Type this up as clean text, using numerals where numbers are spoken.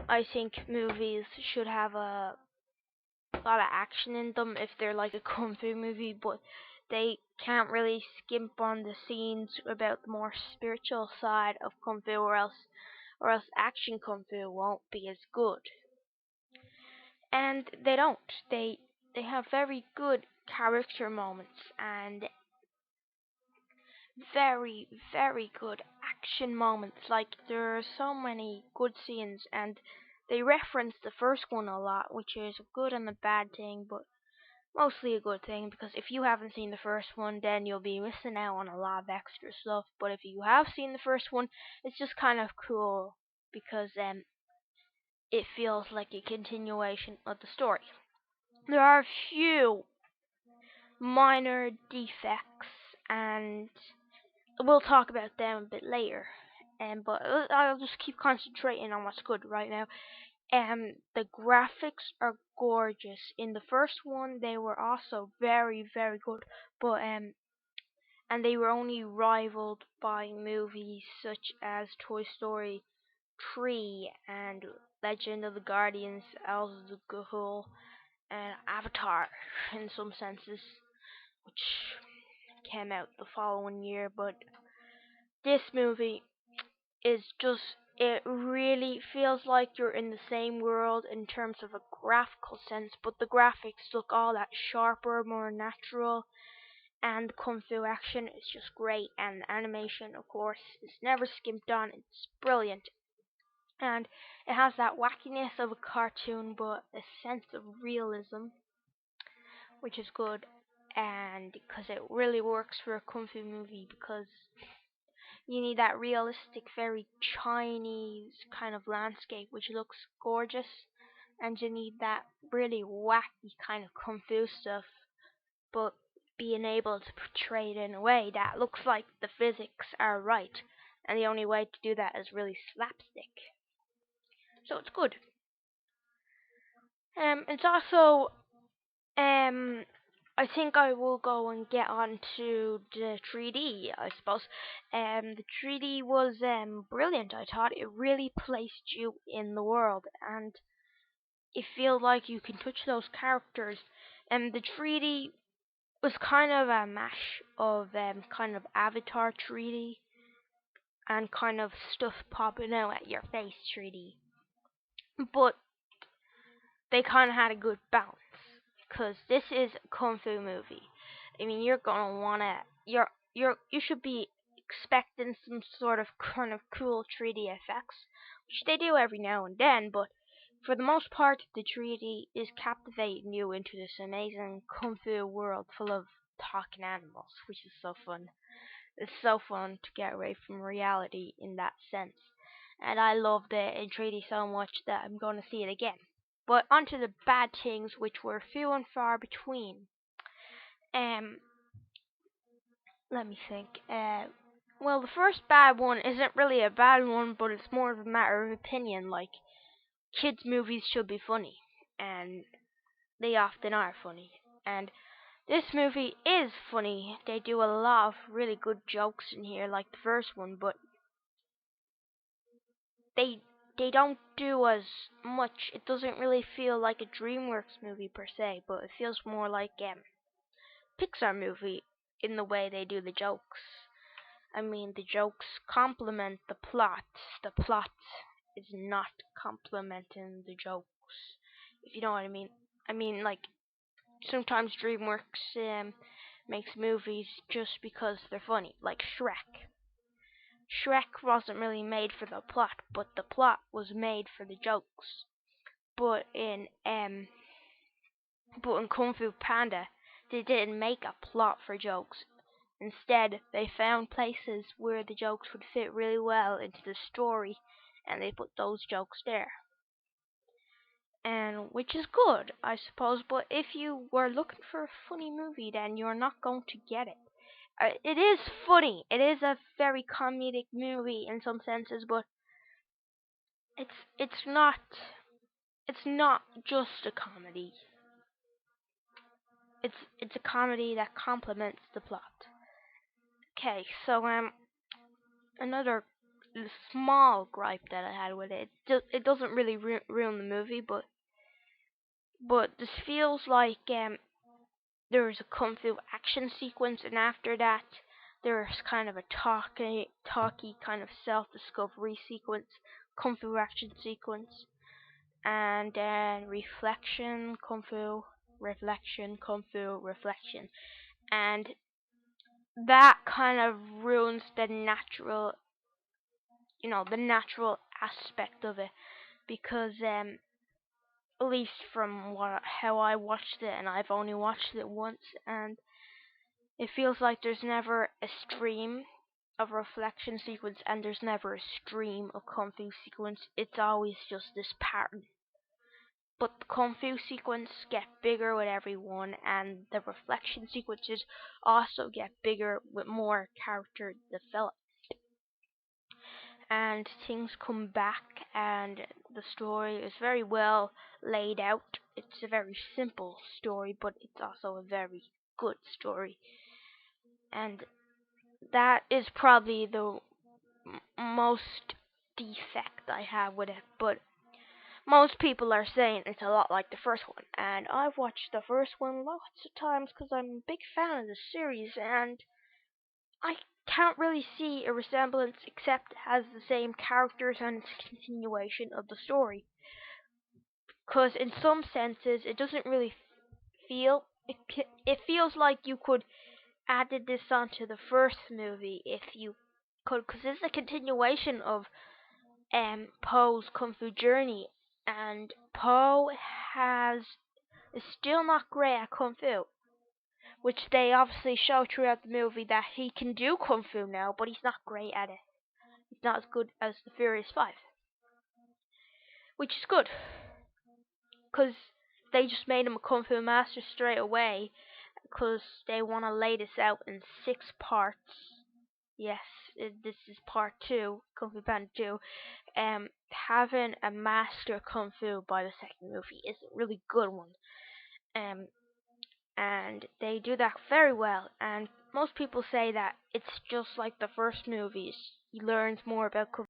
I think movies should have a lot of action in them if they're like a kung fu movie, but they can't really skimp on the scenes about the more spiritual side of kung fu, or else action kung fu won't be as good. And they don't. They have very good character moments and very, very good action moments. Like, there are so many good scenes, and they reference the first one a lot, which is a good and a bad thing, but mostly a good thing, because if you haven't seen the first one, then you'll be missing out on a lot of extra stuff. But if you have seen the first one, it's just kind of cool because it feels like a continuation of the story. There are a few minor defects, and we'll talk about them a bit later. But I'll just keep concentrating on what's good right now. The graphics are gorgeous. In the first one, they were also very, very good, but and they were only rivaled by movies such as Toy Story 3 and Legend of the Guardians, Elves of the Gahul, and Avatar in some senses, which came out the following year. But this movie is just, it really feels like you're in the same world in terms of a graphical sense, but the graphics look all that sharper, more natural, and the kung fu action is just great, and the animation, of course, is never skimped on. It's brilliant, and it has that wackiness of a cartoon, but a sense of realism, which is good, and because it really works for a kung fu movie, because you need that realistic, very Chinese kind of landscape which looks gorgeous, and you need that really wacky kind of kung fu stuff, but being able to portray it in a way that looks like the physics are right, and the only way to do that is really slapstick. So it's good. It's also I think I will go and get on to the 3D, I suppose. The 3D was brilliant. I thought it really placed you in the world, and it feels like you can touch those characters. And the 3D was kind of a mash of kind of Avatar 3D and kind of stuff popping out at your face 3D. But they kind of had a good balance, because this is a kung fu movie. I mean, you're gonna wanna, you should be expecting some sort of kind of cool 3D effects, which they do every now and then, but for the most part, the 3D is captivating you into this amazing kung fu world full of talking animals, which is so fun. It's so fun to get away from reality in that sense, and I loved it in 3D so much that I'm going to see it again. But onto the bad things, which were few and far between. Um, Let me think. Well, the first bad one isn't really a bad one, but it's more of a matter of opinion. Like, kids' movies should be funny, and they often are funny. And this movie is funny. They do a lot of really good jokes in here, like the first one, but they they don't do as much. It doesn't really feel like a DreamWorks movie per se, but it feels more like Pixar movie in the way they do the jokes. I mean, the jokes complement the plot. The plot is not complementing the jokes, if you know what I mean. I mean, like, sometimes DreamWorks makes movies just because they're funny, like Shrek. Shrek wasn't really made for the plot, but the plot was made for the jokes. But in Kung Fu Panda, they didn't make a plot for jokes. Instead, they found places where the jokes would fit really well into the story, and they put those jokes there. And which is good, I suppose. But if you were looking for a funny movie, then you're not going to get it. It is funny. It is a very comedic movie in some senses, but it's it's not it's not just a comedy. It's a comedy that complements the plot. Okay, so another the small gripe that I had with it. It doesn't really ruin the movie, but this feels like there's a kung fu action sequence, and after that there's kind of a talky kind of self-discovery sequence, kung fu action sequence, and then reflection, kung fu, reflection, and that kind of ruins the natural aspect of it, because at least from how I watched it, and I've only watched it once, and it feels like there's never a stream of reflection sequence and there's never a stream of kung fu sequence. It's always just this pattern. But the kung fu sequence get bigger with every one, and the reflection sequences also get bigger with more character development. And things come back, and the story is very well laid out. It's a very simple story, but it's also a very good story. And that is probably the most defect I have with it, but most people are saying it's a lot like the first one, and I've watched the first one lots of times because I'm a big fan of the series, and I can't really see a resemblance except it has the same characters and it's a continuation of the story. Because in some senses, it doesn't really feel. It feels like you could added this onto the first movie if you could, because it's a continuation of Poe's Kung Fu journey, and Poe has is still not great at Kung Fu, which they obviously show throughout the movie that he can do Kung Fu now, but he's not great at it. He's not as good as the Furious Five, which is good, because they just made him a Kung Fu master straight away, because they want to lay this out in 6 parts. Yes, this is part 2, Kung Fu Panda 2. Having a master Kung Fu by the second movie is a really good one. And they do that very well. And most people say that it's just like the first movies. He learns more about Kung